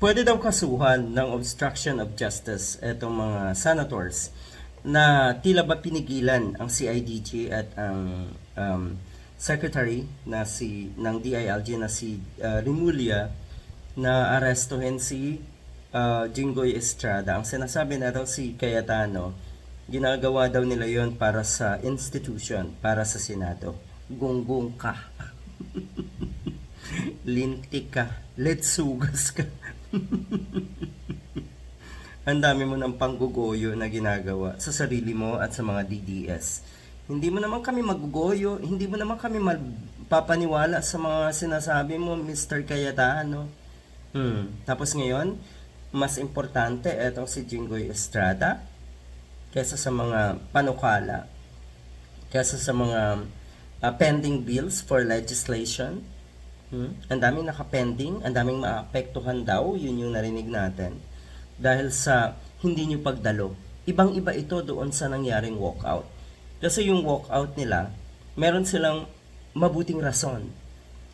Pwede daw kasuhan ng obstruction of justice itong mga senators na tila ba pinigilan ang CIDG at ang secretary na ng DILG na si Rimulya na arestuhin si Jinggoy Estrada. Ang sinasabi na daw si Cayetano, ginagawa daw nila yon para sa institution, para sa Senado. Gunggong ka. Lintik ka. Letsugas ka. Ang dami mo ng panggugoyo na ginagawa sa sarili mo at sa mga DDS. Hindi mo naman kami maggugoyo, hindi mo naman kami papaniwala sa mga sinasabi mo, Mr. Cayetano. Tapos ngayon, mas importante etong si Jinggoy Estrada kaysa sa mga panukala, kaysa sa mga pending bills for legislation. Ang daming nakapending, ang daming maapektuhan daw, yun yung narinig natin. Dahil sa hindi nyo pagdalo. Ibang-iba ito doon sa nangyaring walkout. Kasi yung walkout nila, meron silang mabuting rason.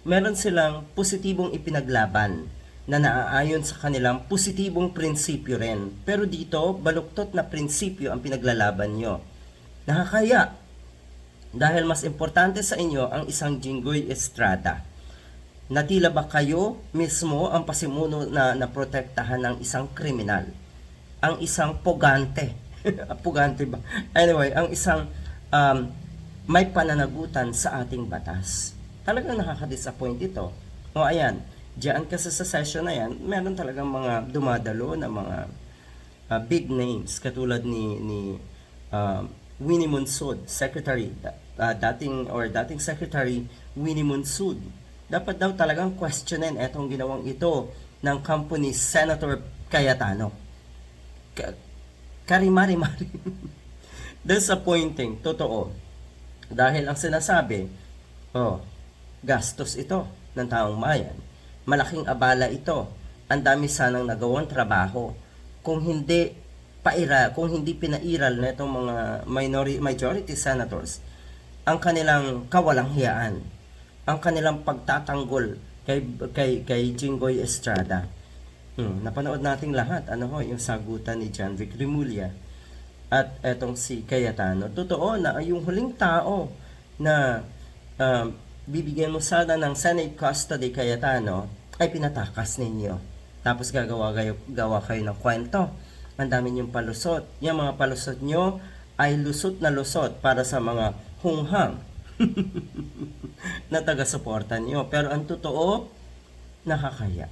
Meron silang positibong ipinaglaban na naaayon sa kanilang positibong prinsipyo rin. Pero dito, baluktot na prinsipyo ang pinaglalaban nyo. Nakakaya. Dahil mas importante sa inyo ang isang Jinggoy Estrada. Na tila ba kayo mismo ang pasimuno na naprotektahan ng isang kriminal? Ang isang pugante. Pugante ba? Anyway, ang isang may pananagutan sa ating batas. Talagang nakaka-disappoint ito. O ayan, diyan kasi sa session na yan, meron talagang mga dumadalo na mga big names katulad ni Winnie Monsud, Secretary, dating Secretary Winnie Monsud. Dapat daw talagang questionin etong ginawang ito ng kampo ni Senator Cayetano. Karimari-mari. Disappointing, totoo. Dahil ang sinasabi, gastos ito ng taong bayan. Malaking abala ito. Ang dami sanang nagawang trabaho. Kung hindi pinairal na itong mga majority senators, ang kanilang kawalang hiyaan, ang kanilang pagtatanggol kay Jinggoy Estrada. Napanood nating lahat yung sagutan ni John Vic Rimulya at etong si Cayetano. Totoo na yung huling tao na bibigyan mo sana ng Senate custody, Cayetano, ay pinatakas ninyo. Tapos gawa kayo ng kwento. Ang dami niyong palusot. Yung mga palusot nyo ay lusot na lusot para sa mga hunghang na taga-suporta nyo. Pero ang totoo, nakakaya.